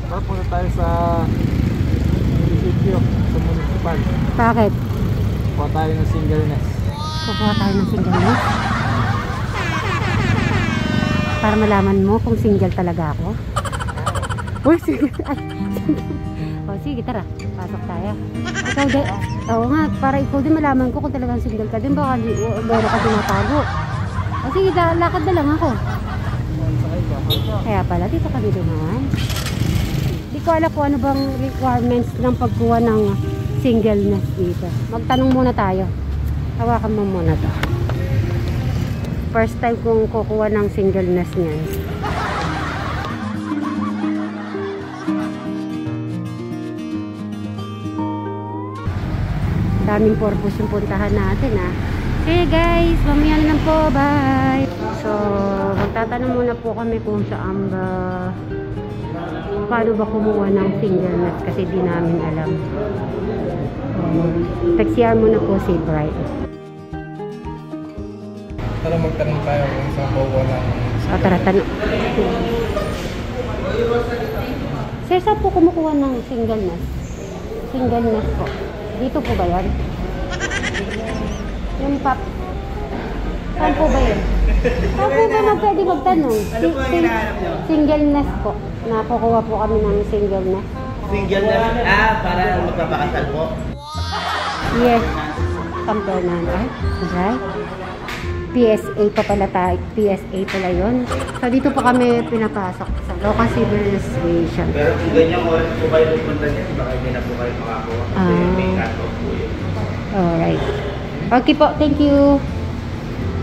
Punta tayo sa munisipyo, sa municipal. Bakit? Kuha tayo ng singleness. Kukuha tayo ng singleness? Para malaman mo kung single talaga ako. Uy, single. O sige, tara. Pasok tayo. Ikaw din. Oo nga, para ikaw din malaman ko kung talagang single ka din. Baka meron ka tinatago. O sige, lakad na lang ako. Kaya pala, dito kami dumaan. Hindi ko alam kung ano bang requirements ng pagkuha ng singleness dito. Magtanong muna tayo. Hawakan mo muna to. First time kong kukuha ng singleness niyan. Daming purpose yung puntahan natin ha. Okay guys, mamaya na lang po. Bye! So, magtatanong muna po kami kung saan ba paano ba kumuha ng singleness kasi di namin alam. Taxiar muna po si Bright. Tara magtanong tayo kung saan kukuha ng Tara, tanong. Sir, saan po kumukuha ng singleness? Singleness po. Dito po ba yan? Yung pap. Saan po ba yun? Saan po ba pwede magtanong? Ano po ang hinahanap nyo? Singleness po. Nakukuha po kami ng singleness. Singleness? Para magpapakasal po? Yes. Compare na. Right? PSA pa pala tayo. PSA pala yun. So dito po kami pinapasok sa local civil registration. Pero kung ganyan oras po kayo pupunta niya, baka hindi na po kayo makakuha. May cut-off po yun. Alright. Okay po. Thank you.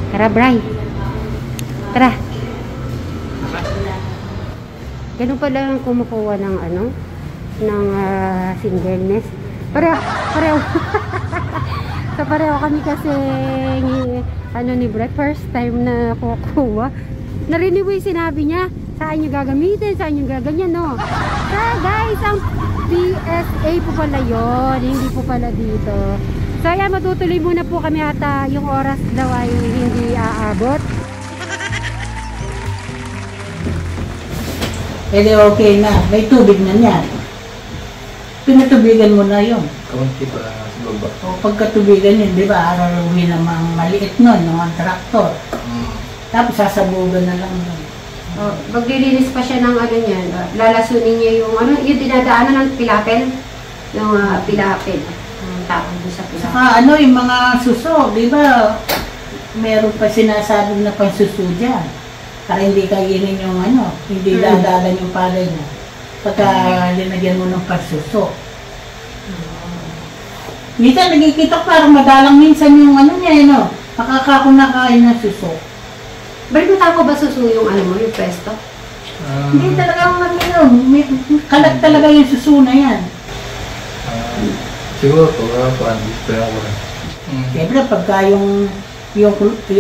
Tara, Bri. Tara. Ganun pala ang kumukuha ng ano? Ng singleness. Pareho. So pareho kami kasi ano ni Brett, first time na kukuha. Narinig mo yung sinabi niya, saan nyo gagamitin, saan nyo gaganyan, no? So guys, ang PSA po pala yun, hindi po pala dito. So ayan, matutuloy muna po kami at yung oras daw ay hindi aabot. Pwede okay na, may tubig na niyan. Pinatubigan mo na yun. kaunti pa lang sa baba. O pagkatubigan yun, di ba, ararawin namang maliit nun, ng traktor. Tapos sasabugan na lang nun. Oh, maglilinis pa siya ng ano niyan, lalasunin niya yung ano, yung dinadaanan ng pilapel, yung pilapel, yung tawag doon sa pilapel. Saka ano, yung mga suso, di ba, meron pa sinasabing na pansuso dyan. Para hindi kainin yung ano, hindi dadalan yung palay niya. Pagka linagyan mo ng pansuso. Minsan nagkikita parang madalang minsan yung ano niya, ano, nakakunakain ng suso. Balik mo ba suso yung ano mo, yung pesto? Hindi talaga ano, kalat talaga yung suso na yan. Siguro po, pero ako rin. Siyempre, pagka yung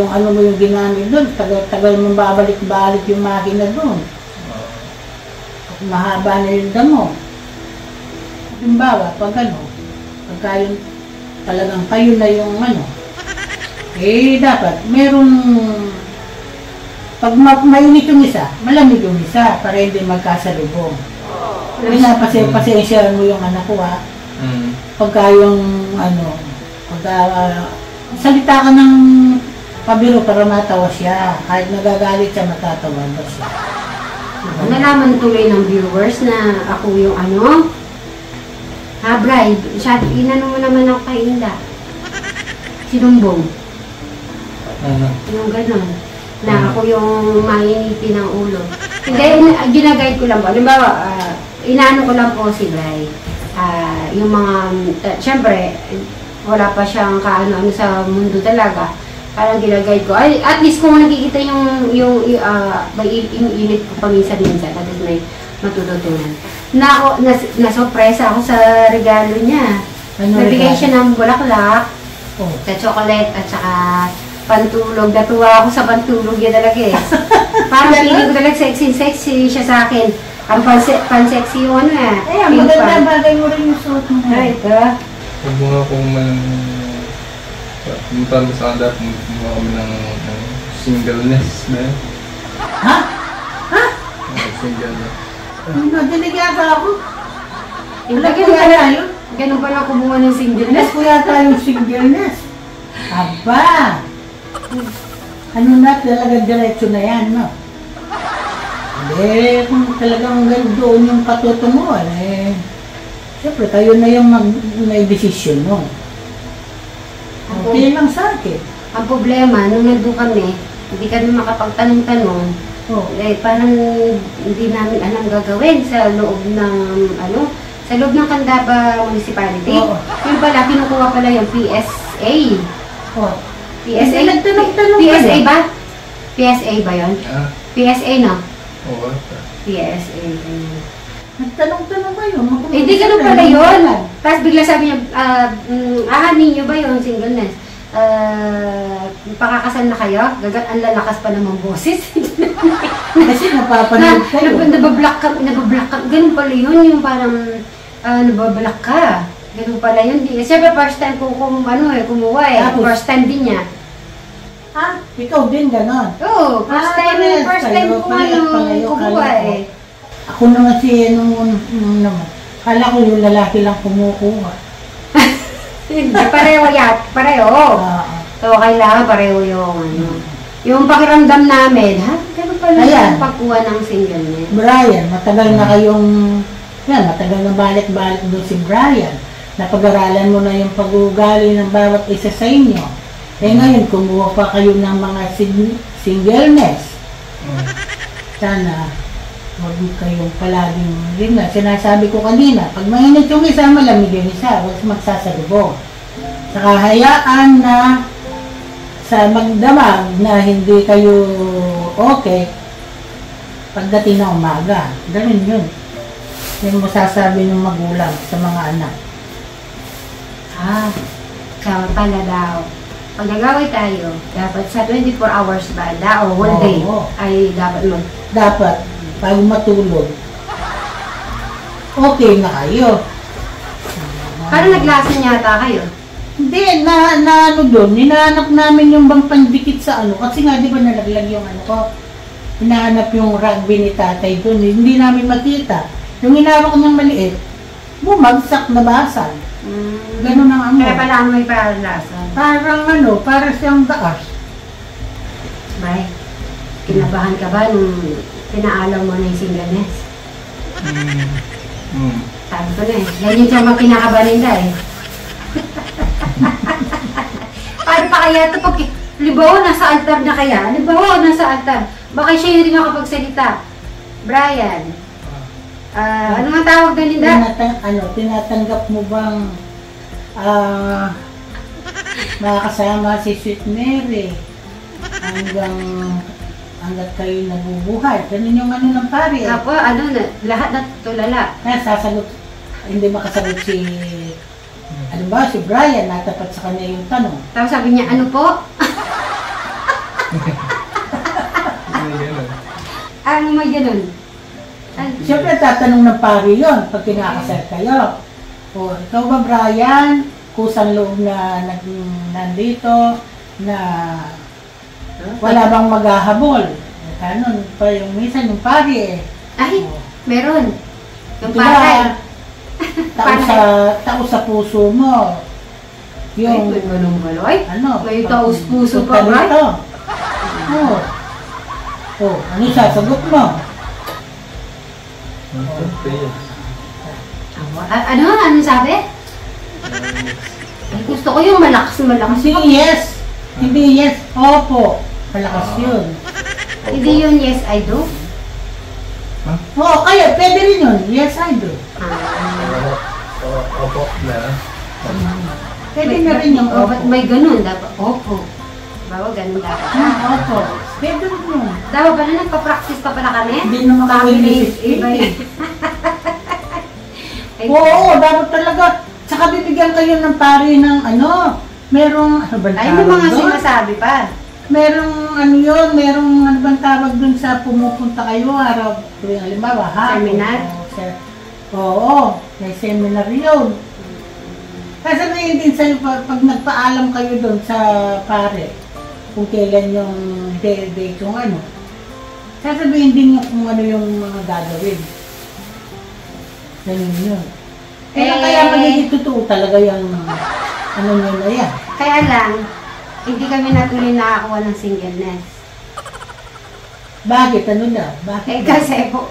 ano mo yung ginamit doon, tagal mong babalik-balik yung makina doon. Mahaba na yung damo. Halimbawa, pag ano, pagka yung talagang kayo na yung ano, dapat meron, pag mainit yung isa, malamig yung isa, para hindi magkasalubong. Pasensya mo yung anak ko ha. Pagka yung ano, pagka salita ka ng pabiro para matawa siya. Kahit nagagalit siya, matatawa ba siya. Nalaman tuloy ng viewers na ako yung ano, Bri, inano mo naman ako kay Inda. Sinumbong. Yung gano'n. Na ako yung mainitin ng ulo. Hindi, ginaguide ko lang po. Halimbawa, inaano ko lang po si Bri. Yung mga, syempre, wala pa siyang kaano-ano sa mundo talaga. Parang ginaguide ko. Ay, at least kung nakikita yung init ko paminsan-minsan, at least may matututunan. Nasorpresa ako sa regalo niya. Nabigay siya ng bulaklak, sa chocolate, at saka pantulog. Natuwa ako sa pantulog niya talaga eh. Parang feeling ko talaga sexy siya sa akin. Ang pan-sexy yung ano eh. Ang maganda bagay mo rin yung suot mo. Ay, ka. Huwag mo nga kung pumunta mo sa kanda, pumunta kami ng singleness na yun. Ha? Singleness. Nadinig yata ako. Wala ko Ganun yata pala, yun. ganun pala kumuha ng Wala singleness. ko yata yung singleness. Aba! Ano na, talaga diretso na yan, no? Hindi, kung talagang doon yung patutunguhan, siyempre, kayo na yung may desisyon, no? Okay lang sa akin. Ang problema, nung nandun kami, hindi kami makapagtanong-tanong, parang hindi namin alam gagawin sa loob ng, sa loob ng Candaba Municipality. Oo. Yung pala, kinukuha pala yung PSA. Oh. PSA? Hindi, nagtanong-tanong PSA kayo. ba? PSA ba yun? PSA, no? Oo. PSA. Nagtanong-tanong kayo. Hindi ganun pala yun. Tapos bigla sabi niya, ninyo ba yung singleness? Pakakasal na kayo? Gagat ang lalakas pa namang boses. Kasi napapanood kayo. Nabablock ka. Ganun pala yun, yung parang nabablock ka. Ganun pala yun. Siyempre first time ko kumuha eh. Tapos? First time din niya. Ha? Ikaw din ganon. Oo, first time ko kumuha eh. Ako na kasi nung naman. Kala ko yung lalaki lang kumukuha. Hindi, pareho. So, kailangan pareho yung pakiramdam namin, ganun pala yung pagkuha ng singleness. Brian, matagal na kayong, matagal na balik-balik doon si Brian. Napag-aralan mo na yung pag-uugali ng bawat isa sa inyo. Ngayon, kumuha pa kayo ng mga singleness. Sana, huwag kayong palaging, yun nga, sinasabi ko kanina, pag mainit yung isa, malamig yung isa, huwag magsasalubong. Saka hayaan na sa magdamag na hindi kayo okay pagdating ng umaga. Ganun yun. Yung masasabi ng magulang sa mga anak. Kaya pala daw. Pag nag-away tayo, dapat sa 24 hours ba, o whole day, ay dapat bago matulog, okay na kayo. Parang naglasan yata kayo. Hindi, na doon, hinahanap namin yung bang pandikit sa kasi nga di ba nalaglag yung ko, hinahanap yung rugby ni tatay doon, hindi namin makita. Yung hinawak niyang maliit, bumagsak na basag. Ganun ang Kaya pala may paralasan. Parang para siyang gaas. Bay, kinabahan ka ba nung pinaalam mo na yung singleness? Sabi ko na ganyan siya magkinakabahan nila Paano pa kaya ito pag, libaw, nasa altar na kaya? Libaw, nasa altar. Baka siya yung rin makapagsalita. Brian, ano nga tawag na Linda? Tinatanggap mo bang makakasama si Sweet Mary hanggat kayo nabubuhay? Ganun yung ng pari Apo, lahat na tulala. Kaya sasagot, hindi makasagot si si Brian, natapat sa kanya yung tanong. Tapos sabi niya, ano po? May ganun. Siyempre tatanong ng pari yun pag kinakasal kayo. Ikaw ba Brian, kusang loob na nandito na wala bang maghahabol? Ganun pa yung minsan yung pari Meron. Yung patay. Tao sa puso mo. Yung may ganun baloy? May taos puso pa ba? Ano sasagot mo? Ano sabi? Gusto ko yung malakas. Hindi yes. Hindi yes. Opo. Malakas yun. Hindi yun yes I do? Kaya pwede rin yun. Yes I do. Opo na. Pwede na rin yung opo. Ba't may ganun? Dapat opo. Bawa ganun dapat. Opo. Pwede rin yun. Dapat pala nagpa-practice pa pala kami? Hindi naman kami Oo, dapat talaga. Tsaka bibigyan kayo ng pari ng merong, ay, may mga sinasabi pa. Merong merong bang tawag dun sa pumupunta kayo araw, halimbawa, seminar? Oo, may seminar yun. Sasabihin din sa'yo, pag nagpaalam kayo dun sa pare, kung kailan yung date yung sasabihin din yung kung ano yung mga gagawin. Ganun yun. Kaya magiging totoo talaga yung ano nyo na yan. Kaya lang, hindi kami natuloy nakakuha ng singleness. Bakit? Ano daw? Bakit? Kasi po,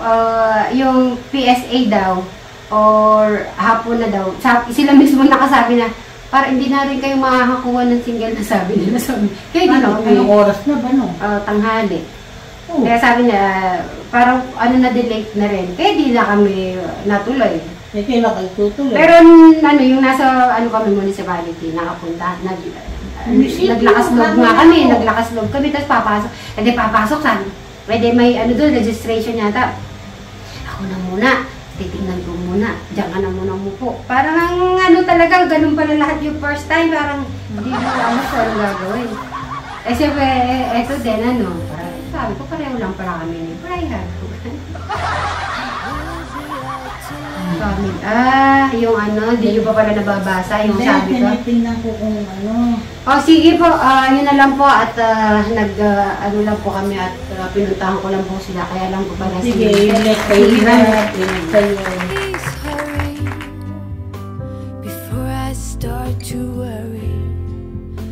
yung PSA daw, or hapon na daw, sila mismo nakasabi na, para hindi na rin kayo makakakuha ng single na sabi nila sa amin. Kaya di na kami, Anong oras na ba, no? tanghali. Oh. Kaya sabi niya, parang ano na delay na rin. Kaya di na kami natuloy. Eh, kailan kayo tutuloy? Pero ano, yung nasa ano kami municipality, nakapunta, naglakas loob nga kami, naglakas loob kami, tapos papasok. E di papasok, sabi, pwede may ano doon, registration yata. Ako na muna, titignan ko muna, diyan ka na muna umupo. Parang ano talaga, ganun pala lahat yung first time, parang hindi mo alam kung ano gagawin. Eh siyempre, eto din ano, parang, sabi ko pareho lang pala kami ni Brian. Yung ano, hindi nyo pa pala nababasa, yung sabi ko. Tinitingnan ko kung ano. O sige po, yun na lang po at ano lang po kami at pinuntahan ko lang po sila, kaya lang po pala Sige, let kayo.